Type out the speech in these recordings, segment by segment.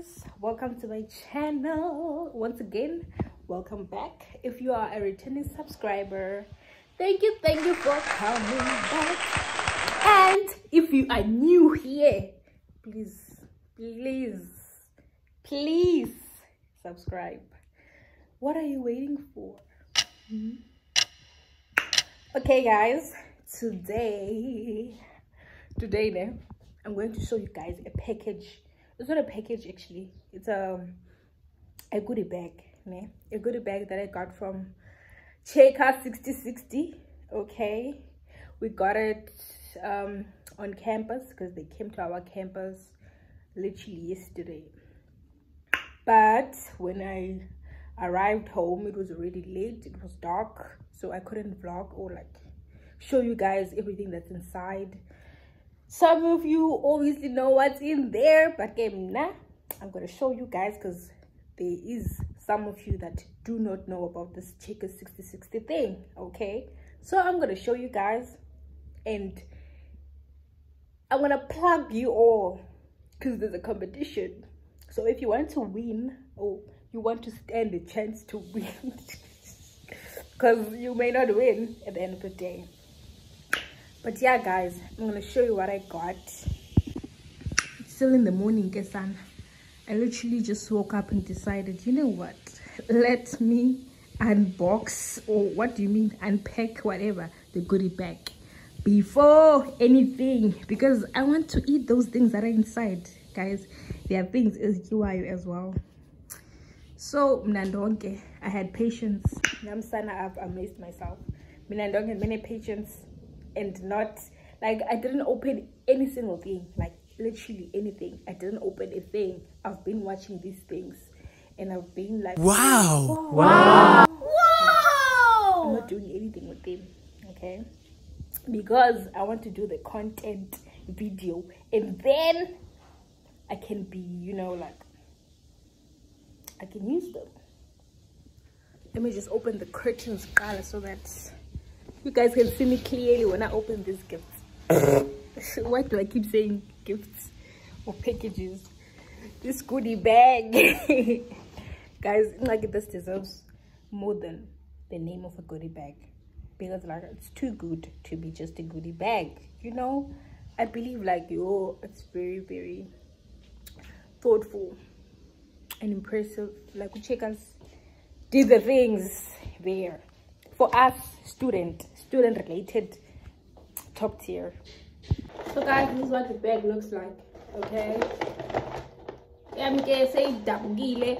guys, welcome to my channel once again. Welcome back. If you are a returning subscriber, thank you for coming back. And if you are new here, please subscribe. What are you waiting for? Okay guys, today I'm going to show you guys a package. It's not a package actually, it's a goodie bag, né? A goodie bag that I got from Sixty60. Okay, we got it on campus because they came to our campus literally yesterday. But when I arrived home, it was already late, it was dark, so I couldn't vlog or like show you guys everything that's inside. Some of you obviously know what's in there, but I'm gonna show you guys because there is some of you that do not know about this Sixty60 thing. Okay, so I'm gonna show you guys and I'm gonna plug you all because there's a competition. So if you want to win, or you want to stand a chance to win, because you may not win at the end of the day. But yeah guys, I'm gonna show you what I got. It's still in the morning, Kesan. I literally just woke up and decided, you know what, let me unbox, or what do you mean, unpack, whatever, the goodie bag before anything, because I want to eat those things that are inside. Guys, there are things as you as well. So mnandonke, I had patience. I've amazed myself. Mnandonke had many patience, and not like I didn't open any single thing, like literally anything. I didn't open a thing. I've been watching these things and I've been like, wow. I'm not doing anything with them, okay, because I want to do the content video and then I can be, you know, like I can use them. Let me just open the curtains so that you guys can see me clearly when I open these gifts. Why do I keep saying gifts or packages? This goodie bag. Guys, like this deserves more than the name of a goodie bag, because like it's too good to be just a goodie bag, you know. I believe like it's very thoughtful and impressive. Like Uchekas did the things there for us, student related, top tier. So guys, this is what the bag looks like. Okay, I'm gonna say dabugile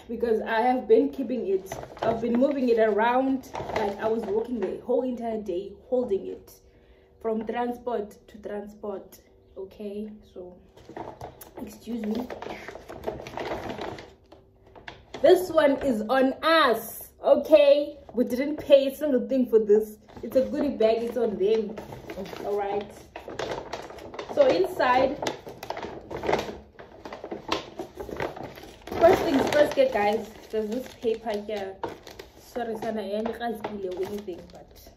because I have been keeping it. I've been moving it around, like I was walking the whole entire day holding it from transport to transport. Okay, so excuse me, this one is on us. Okay, we didn't pay a single thing for this. It's a goodie bag, it's on them. All right, so inside, first things first, guys, there's this paper here. Sorry sana or anything, but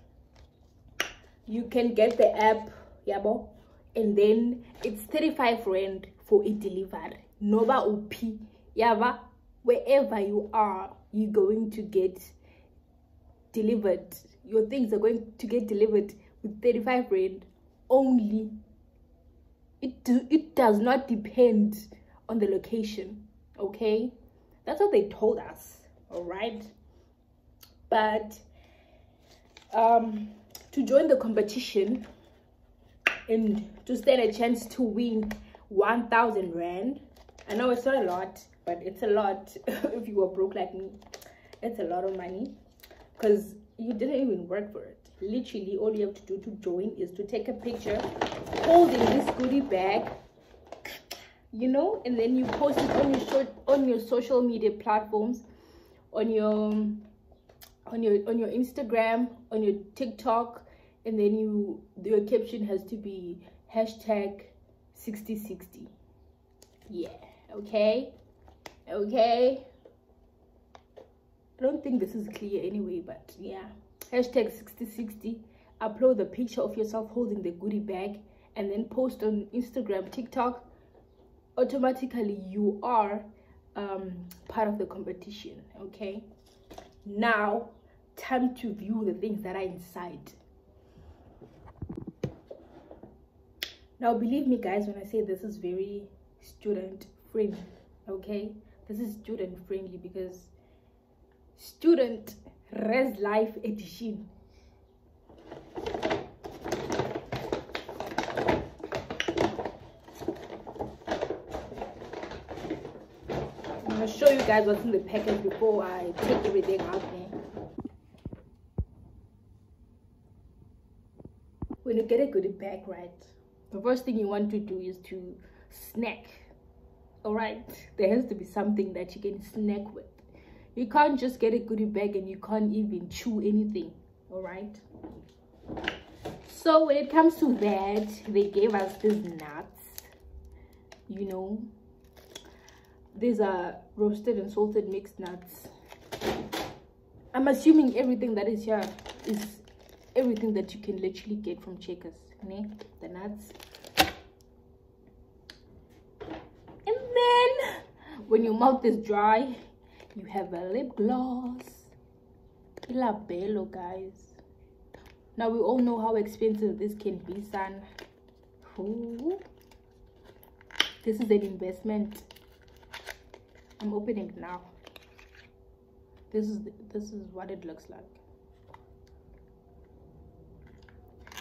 you can get the app, yabo, and then it's 35 rand for a delivery. Nova OP, yaba, wherever you are, you're going to get delivered. Your things are going to get delivered with 35 rand only. It does not depend on the location. Okay, that's what they told us. All right, but to join the competition and to stand a chance to win 1,000 rand, I know it's not a lot, but it's a lot. If you were broke like me, it's a lot of money because you didn't even work for it. Literally all you have to do to join is to take a picture holding this goodie bag, you know, and then you post it on your social media platforms, on your Instagram, on your TikTok, and then your caption has to be #Sixty60. Yeah, okay. I don't think this is clear anyway, but yeah, #Sixty60. Upload the picture of yourself holding the goodie bag and then post on Instagram, TikTok, automatically you are part of the competition. Okay, now time to view the things that are inside. Now believe me guys when I say this is very student friendly. Okay, this is student friendly because student res life edition. I'm gonna show you guys what's in the package before I take everything out there. When you get a goodie bag, right, the first thing you want to do is to snack. All right, there has to be something that you can snack with. You can't just get a goodie bag and you can't even chew anything. All right, so when it comes to that, they gave us these nuts. You know, these are roasted and salted mixed nuts. I'm assuming everything that is here is everything that you can literally get from Checkers. The nuts. And then when your mouth is dry, you have a lip gloss. Labello, guys. Now we all know how expensive this can be, son. Ooh. This is an investment. I'm opening it now. This is what it looks like.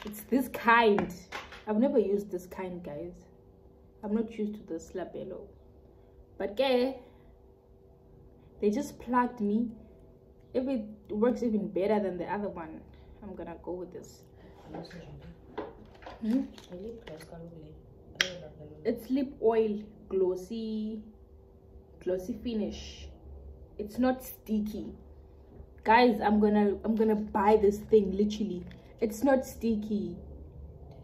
It's this kind. I've never used this kind, guys. I'm not used to this labello. But okay, they just plugged me. If it works even better than the other one, I'm gonna go with this. It's lip oil, glossy finish. It's not sticky, guys. I'm gonna buy this thing. Literally, it's not sticky.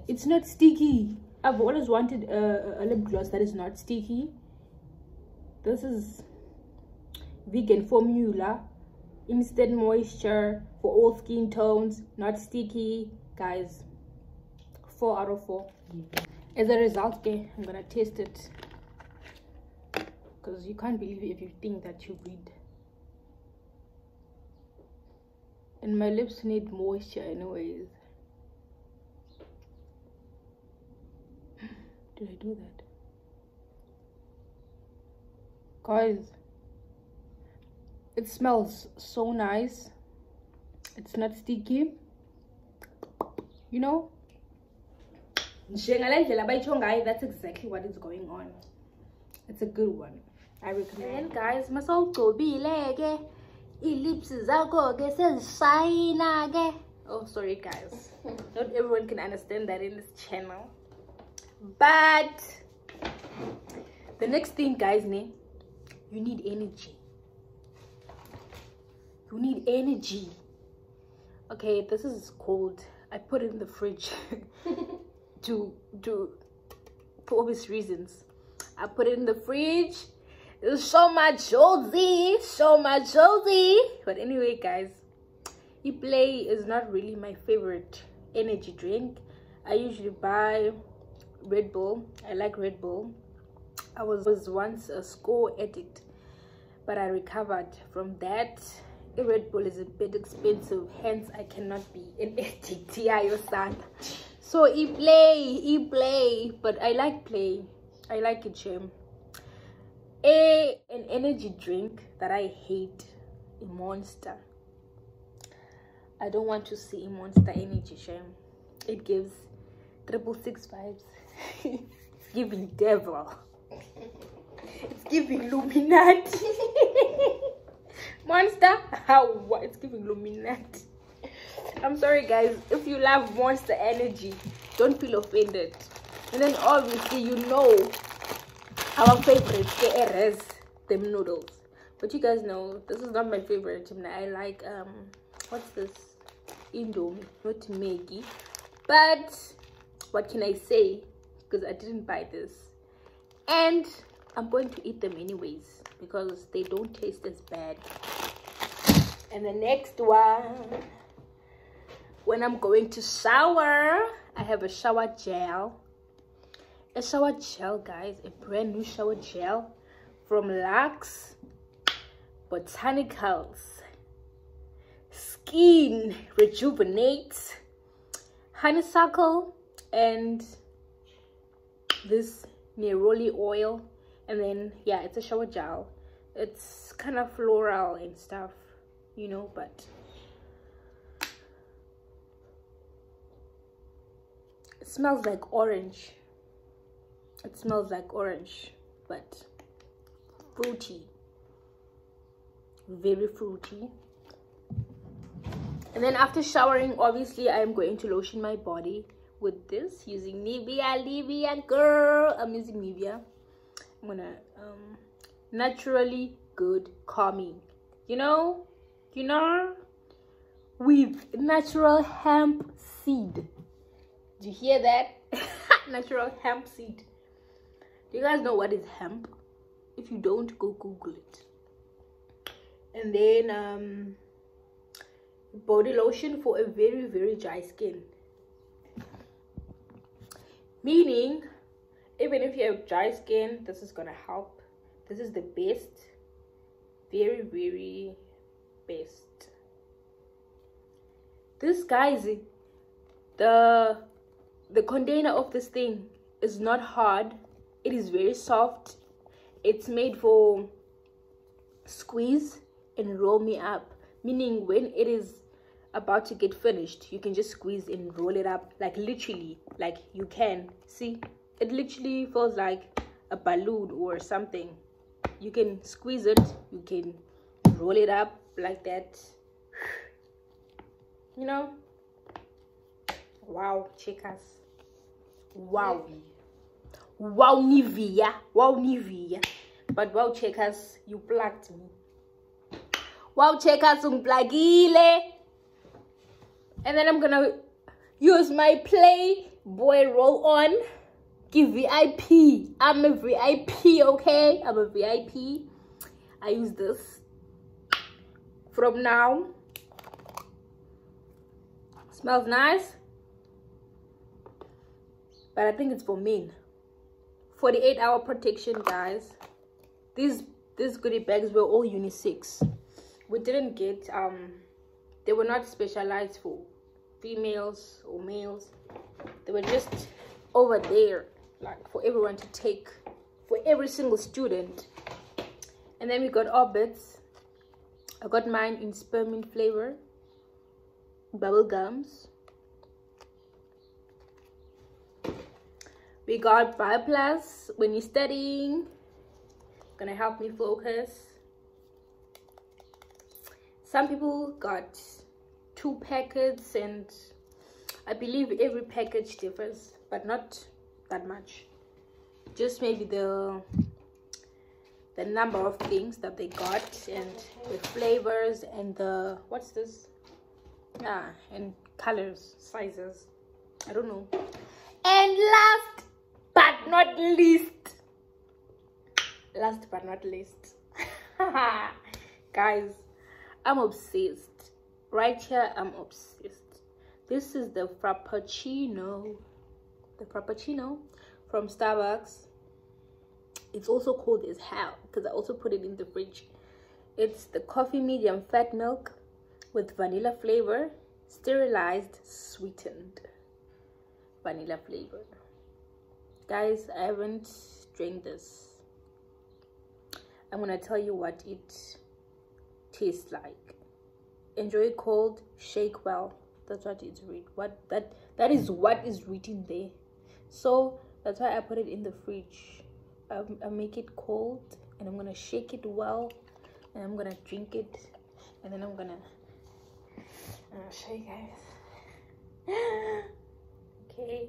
It's not sticky. I've always wanted a lip gloss that is not sticky. This is vegan formula, instant moisture for all skin tones, not sticky, guys. 4 out of 4. As a result, okay, I'm gonna taste it, because you can't believe everything that you read. And my lips need moisture anyways. Did I do that? Guys, it smells so nice. It's not sticky, you know. That's exactly what is going on. It's a good one. I recommend. And guys, my soul go be like ellipses. Oh, sorry guys. Not everyone can understand that in this channel. But the next thing, guys, you need energy. You need energy. Okay, this is cold. I put it in the fridge for obvious reasons. I put it in the fridge. There's so much Josie. But anyway, guys, Play is not really my favorite energy drink. I usually buy Red Bull. I like Red Bull. I was once a score addict, but I recovered from that. Red Bull is a bit expensive, hence I cannot be an addict. Yeah, your son. So play, but I like Play. I like it, Jim. An energy drink that I hate, a Monster. I don't want to see a Monster energy, Jim. It gives 666 vibes. It's giving devil. It's giving Illuminati. Monster, what? It's giving Illuminati. I'm sorry guys, if you love Monster energy, don't feel offended. And then obviously you know our favorite KRS, them noodles. But you guys know this is not my favorite. I like what's this? Indomie, not Maggie. But what can I say? Because I didn't buy this. And I'm going to eat them anyways, because they don't taste as bad. And the next one, when I'm going to shower, I have a shower gel. a shower gel, guys, a brand new shower gel from Lux Botanicals. Skin rejuvenates, honeysuckle, and this neroli oil. And then yeah, it's a shower gel. It's kind of floral and stuff, you know, but it smells like orange. It smells like orange, but fruity, very fruity. And then after showering, obviously I am going to lotion my body with this, using Nivea girl. I'm using Nivea. I'm gonna naturally good calming, you know, with natural hemp seed. Do you hear that? Natural hemp seed. Do you guys know what is hemp? If you don't, go Google it. And then body lotion for a very, very dry skin. Meaning, even if you have dry skin, this is gonna help. This is the best, very, very best. This, guys, the container of this thing is not hard. It is very soft. It's made for squeeze and roll me up, meaning when it is about to get finished, you can just squeeze and roll it up, like literally, like you can see it literally feels like a balloon or something. You can squeeze it, you can roll it up like that, you know. Wow, checkers. Wow. Wow, Nivea. Wow, Nivea. But wow, checkers, you plugged me. Wow, checkers, unplugile. And then I'm gonna use my Playboy roll on. Give VIP. I'm a VIP, okay? I'm a VIP. I use this from now. Smells nice, but I think it's for men. 48-hour protection, guys. These goodie bags were all unisex. We didn't get they were not specialized for females or males. They were just over there, like for everyone to take, for every single student. And then we got Orbits. I got mine in spearmint flavor, bubble gums. We got BioPlus when you're studying, gonna help me focus. Some people got 2 packets, and I believe every package differs, but not that much. Just maybe the number of things that they got, and the flavors, and the what's this, and colors, sizes, I don't know. And last but not least, guys, I'm obsessed. Right here, I'm obsessed. This is the Frappuccino from Starbucks. It's also cold as hell because I also put it in the fridge. It's the coffee medium fat milk with vanilla flavor, sterilized, sweetened vanilla flavor. Guys, I haven't drank this. I'm gonna tell you what it tastes like. Enjoy it cold, shake well. That's what it's read. That is what is written there. So that's why I put it in the fridge. I make it cold, and I'm gonna shake it well, and I'm gonna drink it, and then I'm gonna show you guys. Okay.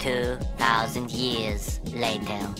2,000 years later.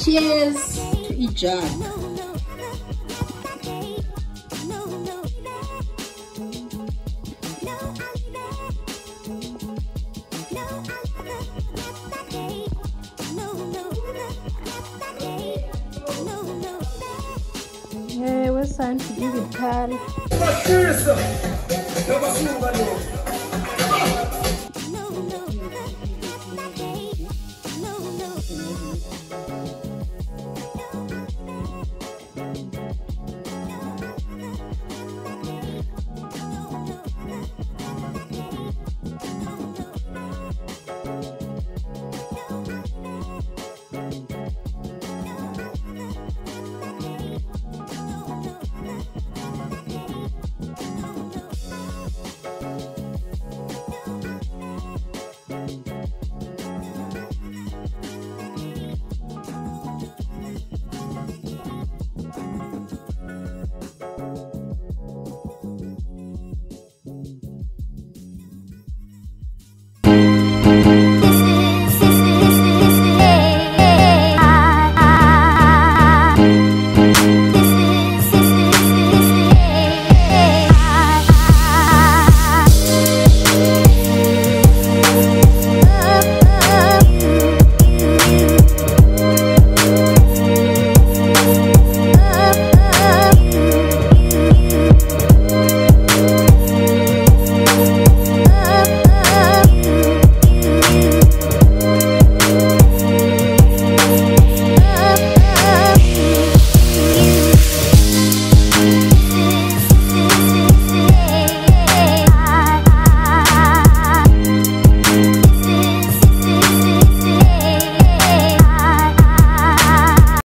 Cheers to each other. Yeah, we're time to give it time.